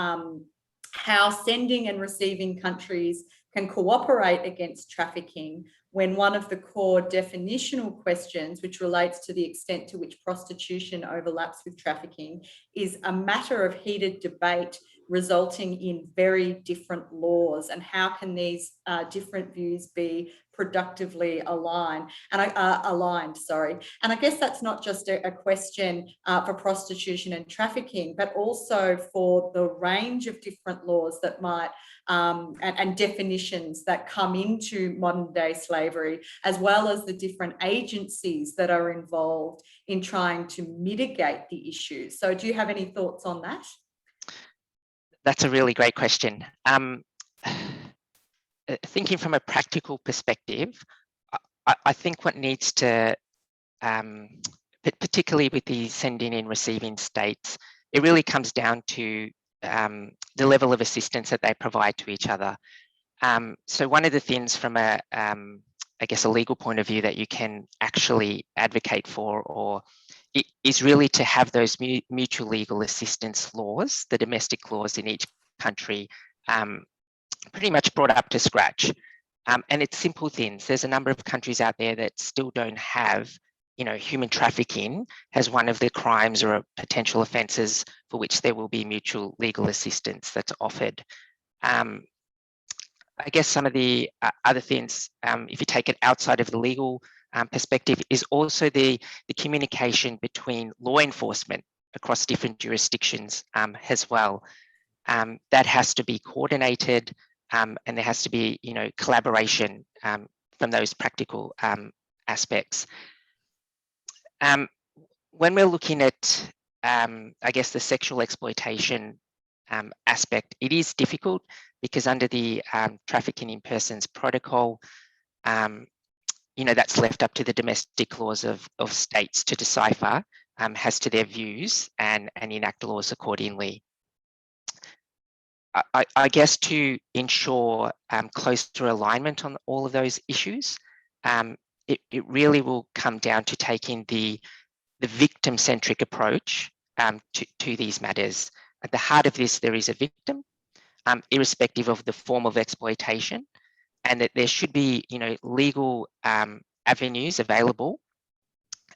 S1: how sending and receiving countries can cooperate against trafficking when one of the core definitional questions, which relates to the extent to which prostitution overlaps with trafficking, is a matter of heated debate resulting in very different laws, and how can these different views be productively aligned? And I guess that's not just a question for prostitution and trafficking, but also for the range of different laws that might and definitions that come into modern day slavery, as well as the different agencies that are involved in trying to mitigate the issues. So do you have any thoughts on that?
S4: That's a really great question. Thinking from a practical perspective, I think what needs to, particularly with the sending and receiving states, it really comes down to the level of assistance that they provide to each other. So one of the things from a, I guess, a legal point of view that you can actually advocate for, or it is really to have those mutual legal assistance laws, the domestic laws in each country, pretty much brought up to scratch. And it's simple things. There's a number of countries out there that still don't have, you know, human trafficking as one of the crimes or potential offences for which there will be mutual legal assistance that's offered. I guess some of the other things, if you take it outside of the legal perspective, is also the communication between law enforcement across different jurisdictions as well. That has to be coordinated, and there has to be, you know, collaboration from those practical aspects. When we're looking at, I guess, the sexual exploitation aspect, it is difficult because under the Trafficking in Persons Protocol, you know, that's left up to the domestic laws of states to decipher as to their views and enact laws accordingly. I guess to ensure closer alignment on all of those issues, it really will come down to taking the victim-centric approach to these matters. At the heart of this, there is a victim, irrespective of the form of exploitation, and that there should be, you know, legal avenues available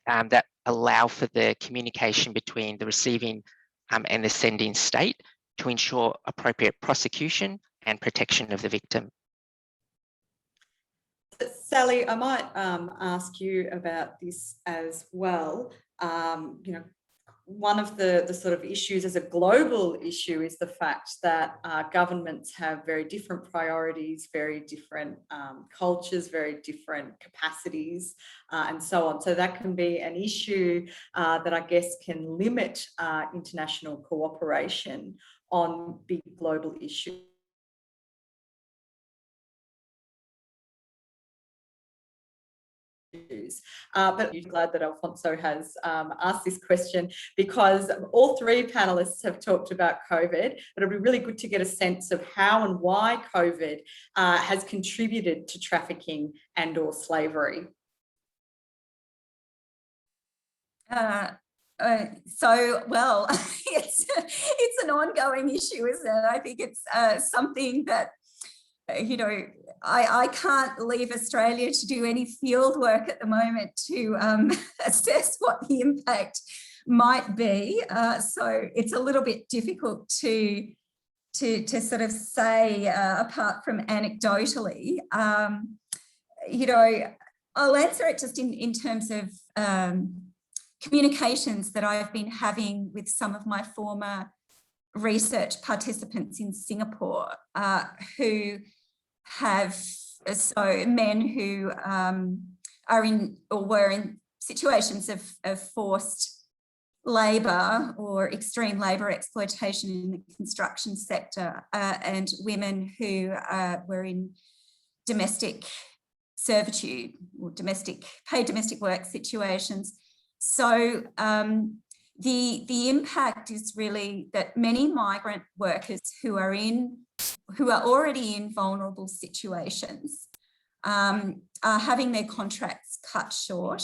S4: that allow for the communication between the receiving and the sending state to ensure appropriate prosecution and protection of the victim.
S1: Sally, I might ask you about this as well. You know, one of the sort of issues as a global issue is the fact that governments have very different priorities, very different cultures, very different capacities, and so on. So that can be an issue that I guess can limit international cooperation on big global issues. But I'm glad that Alfonso has asked this question, because all three panelists have talked about COVID, but it'll be really good to get a sense of how and why COVID has contributed to trafficking and or slavery.
S2: Well, it's an ongoing issue, isn't it? I think it's something that, you know, I can't leave Australia to do any field work at the moment to assess what the impact might be. So it's a little bit difficult to sort of say, apart from anecdotally. You know, I'll answer it just in terms of communications that I've been having with some of my former research participants in Singapore, who have, so men who are in or were in situations of forced labour or extreme labour exploitation in the construction sector, and women who were in domestic servitude or paid domestic work situations. So the impact is really that many migrant workers who are already in vulnerable situations are having their contracts cut short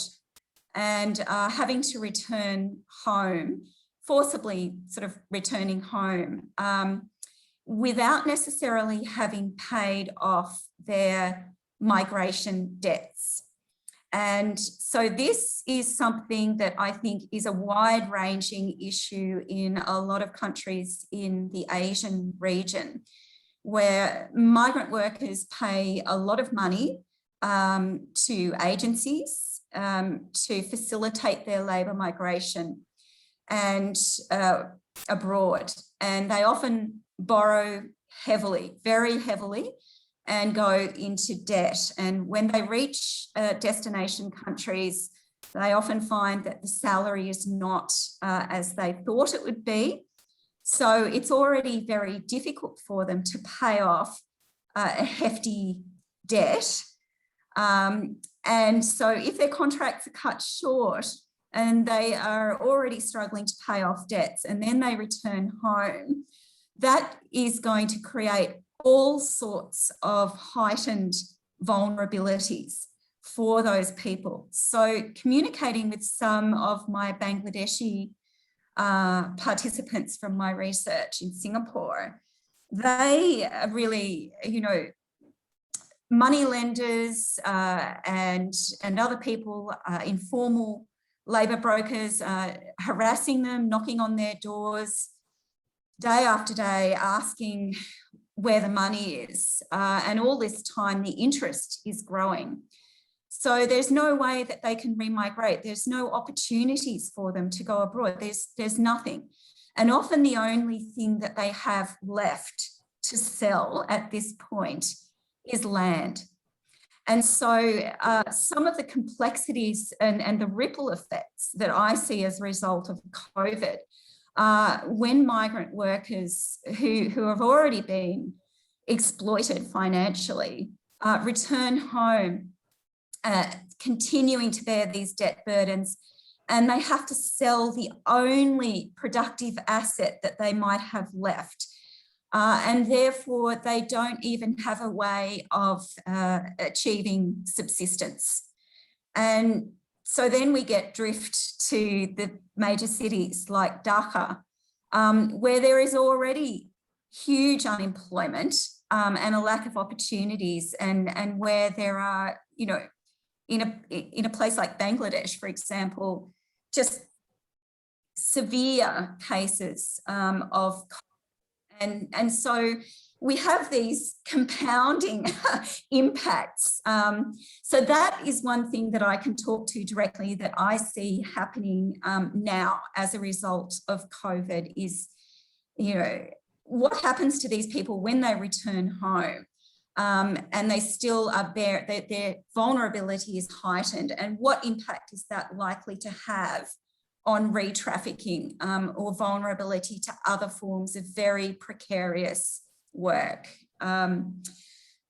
S2: and are having to return home, forcibly sort of returning home, without necessarily having paid off their migration debts. And so this is something that I think is a wide-ranging issue in a lot of countries in the Asian region, where migrant workers pay a lot of money to agencies to facilitate their labour migration and abroad. And they often borrow heavily, very heavily, and go into debt. And when they reach destination countries, they often find that the salary is not as they thought it would be. So it's already very difficult for them to pay off a hefty debt. And so if their contracts are cut short and they are already struggling to pay off debts and then they return home, that is going to create all sorts of heightened vulnerabilities for those people. So communicating with some of my Bangladeshi participants from my research in Singapore, they are really, you know, money lenders and other people, informal labour brokers, harassing them, knocking on their doors day after day, asking where the money is. And all this time, the interest is growing. So there's no way that they can remigrate. There's no opportunities for them to go abroad. There's nothing. And often the only thing that they have left to sell at this point is land. And so some of the complexities and the ripple effects that I see as a result of COVID, when migrant workers who have already been exploited financially return home, continuing to bear these debt burdens, and they have to sell the only productive asset that they might have left. And therefore, they don't even have a way of achieving subsistence. And so then we get drift to the major cities like Dhaka, where there is already huge unemployment and a lack of opportunities, and where there are, you know, in a place like Bangladesh, for example, just severe cases of, and so we have these compounding impacts. So that is one thing that I can talk to directly that I see happening now as a result of COVID is, you know, what happens to these people when they return home and they still are there, their vulnerability is heightened, and what impact is that likely to have on re-trafficking or vulnerability to other forms of very precarious work.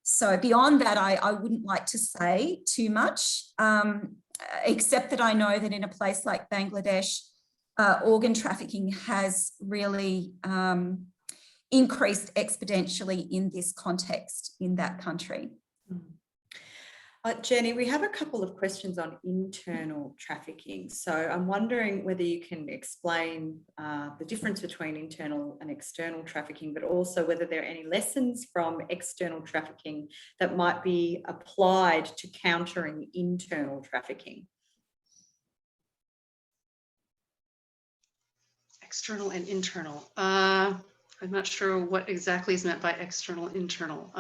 S2: So beyond that, I wouldn't like to say too much, except that I know that in a place like Bangladesh, organ trafficking has really increased exponentially in this context in that country.
S1: Jenny, we have a couple of questions on internal trafficking. So I'm wondering whether you can explain the difference between internal and external trafficking, but also whether there are any lessons from external trafficking that might be applied to countering internal trafficking.
S3: External and internal. I'm not sure what exactly is meant by external, internal.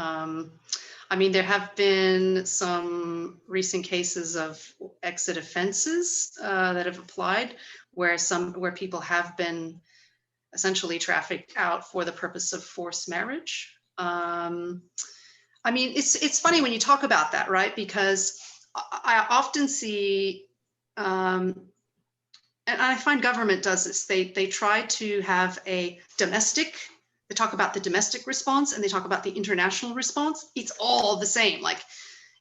S3: I mean, there have been some recent cases of exit offenses that have applied where people have been essentially trafficked out for the purpose of forced marriage. I mean, it's funny when you talk about that, right? Because I often see, and I find government does this, they try to have a domestic, they talk about the domestic response and they talk about the international response. It's all the same. Like,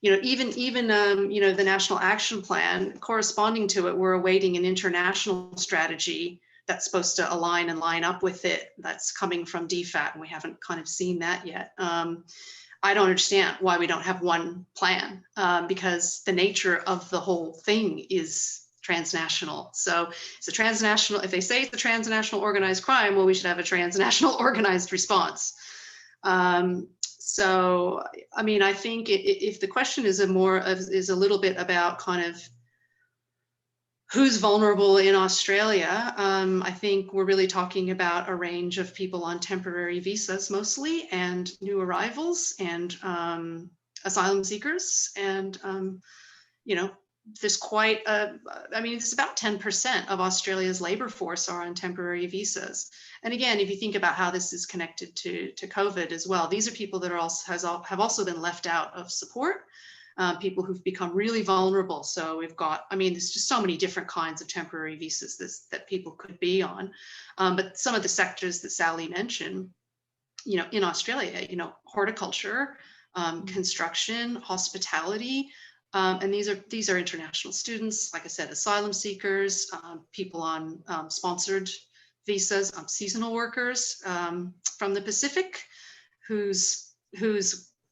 S3: you know, even you know, the National Action Plan, corresponding to it, we're awaiting an international strategy that's supposed to align and line up with it. That's coming from DFAT, and we haven't kind of seen that yet. I don't understand why we don't have one plan, because the nature of the whole thing is transnational. So it's a transnational, if they say it's a transnational organized crime, well, we should have a transnational organized response. So, I mean, I think if the question is a little bit about kind of who's vulnerable in Australia, I think we're really talking about a range of people on temporary visas mostly, and new arrivals, and asylum seekers, and you know, there's quite a, I mean, it's about 10% of Australia's labor force are on temporary visas. And again, if you think about how this is connected to COVID as well, these are people that are also have also been left out of support, people who've become really vulnerable. So we've got, I mean, there's just so many different kinds of temporary visas that people could be on. But some of the sectors that Sally mentioned, you know, in Australia, you know, horticulture, construction, hospitality, and these are international students, like I said, asylum seekers, people on sponsored visas, seasonal workers from the Pacific, whose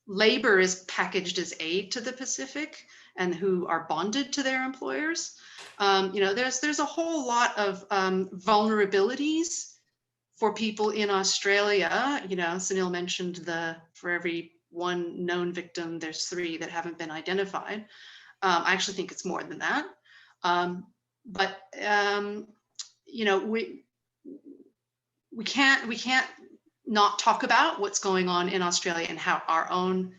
S3: labor is packaged as aid to the Pacific and who are bonded to their employers. You know, there's a whole lot of vulnerabilities for people in Australia. You know, Sunil mentioned for every one known victim, there's 3 that haven't been identified. I actually think it's more than that. But you know, we can't not talk about what's going on in Australia and how our own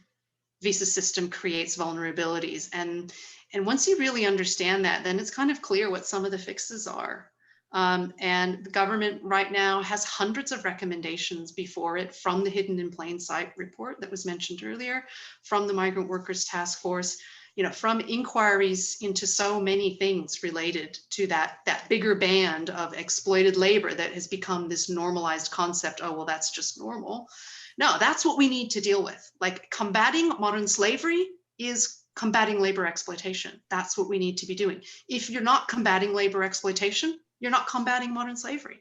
S3: visa system creates vulnerabilities. And once you really understand that, then it's kind of clear what some of the fixes are. And the government right now has hundreds of recommendations before it, from the Hidden in Plain Sight report that was mentioned earlier, from the Migrant Workers Task Force, you know, from inquiries into so many things related to that bigger band of exploited labor that has become this normalized concept. Oh, well, that's just normal. No, that's what we need to deal with. Like, combating modern slavery is combating labor exploitation. That's what we need to be doing. If you're not combating labor exploitation, you're not combating modern slavery.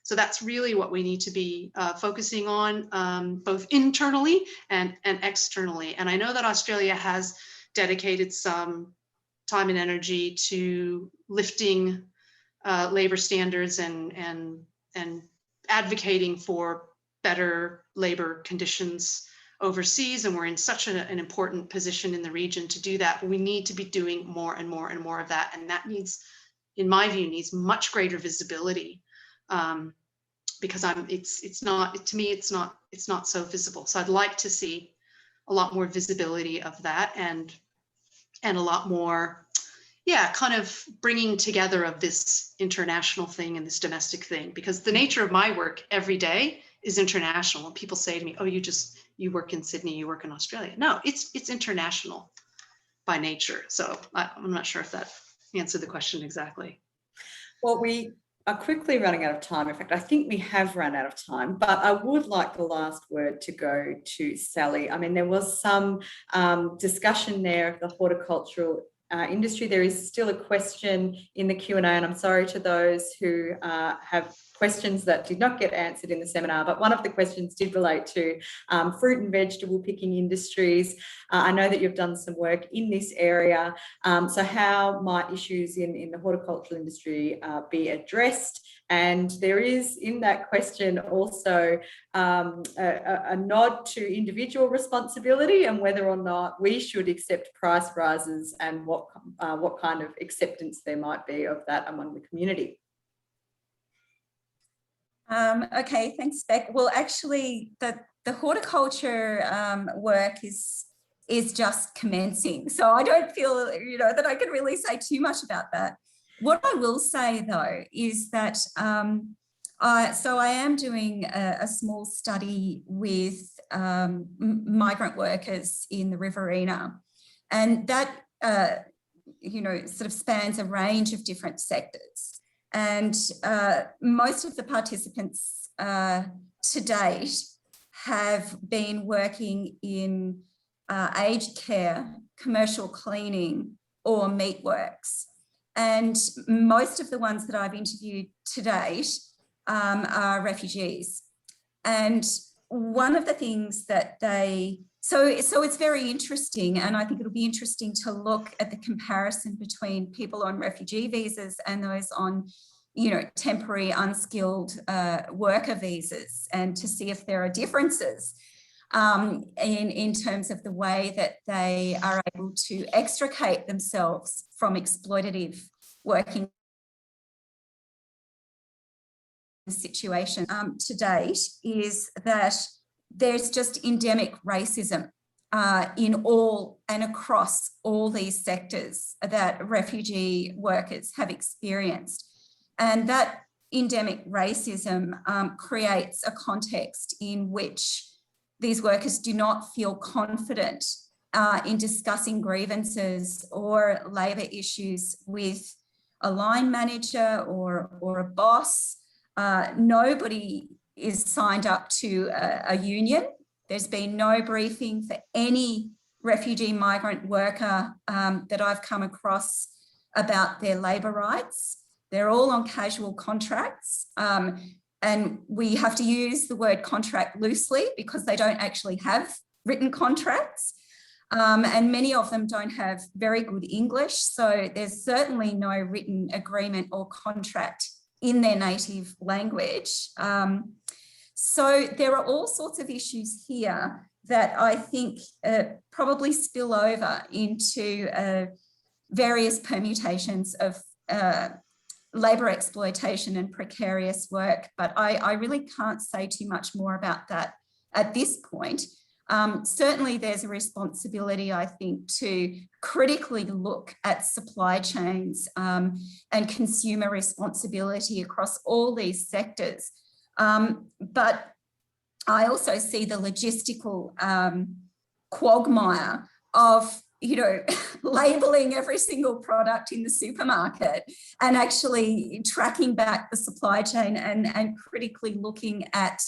S3: So that's really what we need to be focusing on, both internally and externally. And I know that Australia has dedicated some time and energy to lifting labor standards and advocating for better labor conditions overseas, and we're in such an important position in the region to do that. But we need to be doing more and more and more of that, and that needs, in my view, needs much greater visibility, because it's not, to me, it's not so visible. So I'd like to see a lot more visibility of that, and a lot more, yeah, kind of bringing together of this international thing and this domestic thing, because the nature of my work every day is international. When people say to me, oh, you work in Sydney, you work in Australia. No, it's international by nature. So I'm not sure if that answered the question exactly.
S1: Well, we are quickly running out of time. In fact, I think we have run out of time, but I would like the last word to go to Sally. I mean, there was some discussion there of the horticultural industry. There is still a question in the Q&A, and I'm sorry to those who have questions that did not get answered in the seminar, but one of the questions did relate to fruit and vegetable picking industries. I know that you've done some work in this area. So how might issues in the horticultural industry be addressed? And there is in that question also a nod to individual responsibility and whether or not we should accept price rises and what kind of acceptance there might be of that among the community.
S2: Okay, thanks, Beck. Well, actually, the horticulture work is just commencing, so I don't feel that I can really say too much about that. What I will say though is that so I am doing a small study with migrant workers in the Riverina, and that sort of spans a range of different sectors. And most of the participants to date have been working in aged care, commercial cleaning, or meatworks. And most of the ones that I've interviewed to date are refugees. And one of the things that so it's very interesting, and I think it'll be interesting to look at the comparison between people on refugee visas and those on, temporary unskilled worker visas, and to see if there are differences in terms of the way that they are able to extricate themselves from exploitative working situation to date, is that there's just endemic racism in all and across all these sectors that refugee workers have experienced. And that endemic racism creates a context in which these workers do not feel confident in discussing grievances or labour issues with a line manager or a boss. Nobody is signed up to a union. There's been no briefing for any refugee migrant worker that I've come across about their labour rights. They're all on casual contracts. And we have to use the word contract loosely because they don't actually have written contracts. And many of them don't have very good English. So there's certainly no written agreement or contract in their native language. So there are all sorts of issues here that I think probably spill over into various permutations of labour exploitation and precarious work. But I really can't say too much more about that at this point. Certainly there's a responsibility, I think, to critically look at supply chains and consumer responsibility across all these sectors. But I also see the logistical quagmire of, labelling every single product in the supermarket and actually tracking back the supply chain and critically looking at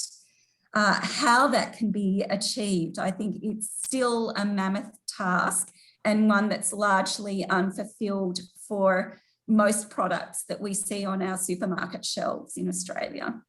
S2: how that can be achieved. I think it's still a mammoth task and one that's largely unfulfilled for most products that we see on our supermarket shelves in Australia.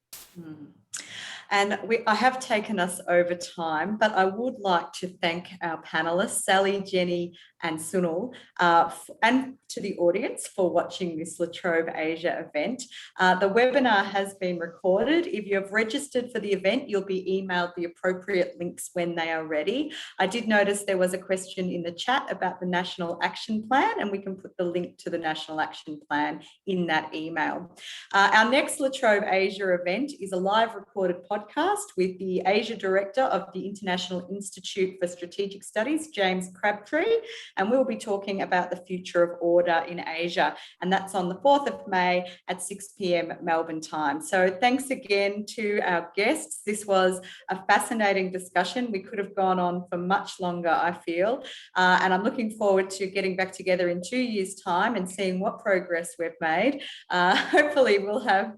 S1: And I have taken us over time, but I would like to thank our panelists, Sally, Jenny, and Sunil, and to the audience for watching this La Trobe Asia event. The webinar has been recorded. If you have registered for the event, you'll be emailed the appropriate links when they are ready. I did notice there was a question in the chat about the National Action Plan, and we can put the link to the National Action Plan in that email. Our next La Trobe Asia event is a live recorded podcast with the Asia Director of the International Institute for Strategic Studies, James Crabtree, and we'll be talking about the future of order in Asia. And that's on the 4th of May at 6 p.m. Melbourne time. So thanks again to our guests. This was a fascinating discussion. We could have gone on for much longer, I feel. And I'm looking forward to getting back together in 2 years' time and seeing what progress we've made. Hopefully we'll have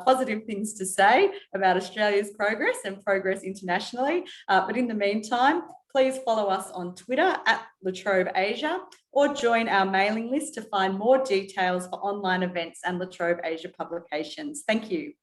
S1: positive things to say about Australia's progress and progress internationally. But in the meantime, please follow us on Twitter at La Trobe Asia, or join our mailing list to find more details for online events and La Trobe Asia publications. Thank you.